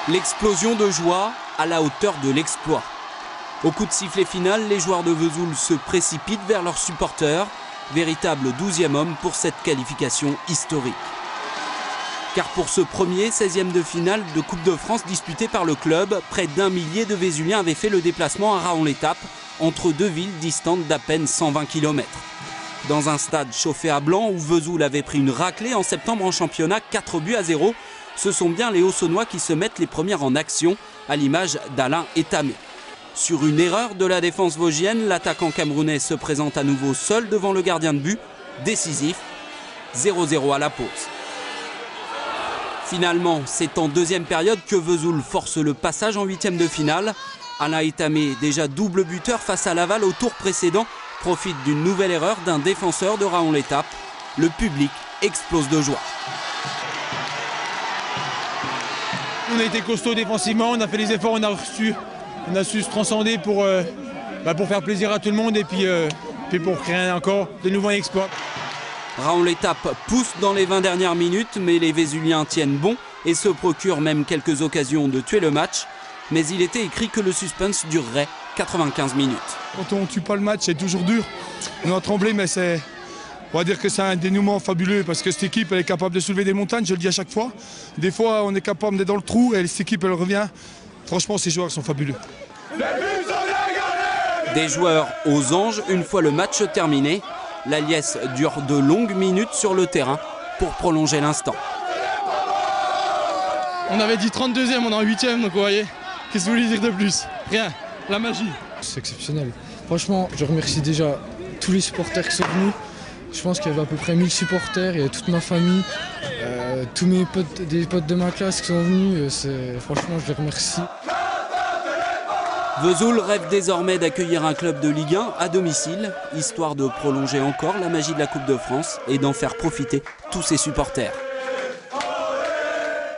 L'explosion de joie à la hauteur de l'exploit. Au coup de sifflet final, les joueurs de Vesoul se précipitent vers leurs supporters. Véritable 12e homme pour cette qualification historique. Car pour ce premier 16e de finale de Coupe de France disputé par le club, près d'1 millier de Vésuliens avaient fait le déplacement à Raon-l'Étape, entre deux villes distantes d'à peine 120 km. Dans un stade chauffé à blanc où Vesoul avait pris une raclée en septembre en championnat, 4-0, ce sont bien les Haussonnois qui se mettent les premiers en action, à l'image d'Alain Etamé. Sur une erreur de la défense vosgienne, l'attaquant camerounais se présente à nouveau seul devant le gardien de but, décisif, 0-0 à la pause. Finalement, c'est en deuxième période que Vesoul force le passage en 8e de finale. Alain Etamé, déjà double buteur face à Laval au tour précédent, profite d'une nouvelle erreur d'un défenseur de Raon-l'Étape. Le public explose de joie. On a été costaud défensivement, on a fait les efforts, on a su se transcender pour faire plaisir à tout le monde et puis pour créer encore de nouveaux exploits. Raon-l'Étape pousse dans les 20 dernières minutes, mais les Vésuliens tiennent bon et se procurent même quelques occasions de tuer le match. Mais il était écrit que le suspense durerait 95 minutes. Quand on ne tue pas le match, c'est toujours dur. On a tremblé, mais on va dire que c'est un dénouement fabuleux parce que cette équipe elle est capable de soulever des montagnes, je le dis à chaque fois. Des fois, on est capable d'être dans le trou et cette équipe elle revient. Franchement, ces joueurs sont fabuleux. Des joueurs aux anges une fois le match terminé. La liesse dure de longues minutes sur le terrain pour prolonger l'instant. On avait dit 32e, on est en 8e, donc vous voyez, qu'est-ce que vous voulez dire de plus? Rien, la magie. C'est exceptionnel. Franchement, je remercie déjà tous les supporters qui sont venus. Je pense qu'il y avait à peu près 1000 supporters, il y a toute ma famille, tous mes potes, des potes de ma classe qui sont venus. Franchement, je les remercie. Vesoul rêve désormais d'accueillir un club de Ligue 1 à domicile, histoire de prolonger encore la magie de la Coupe de France et d'en faire profiter tous ses supporters.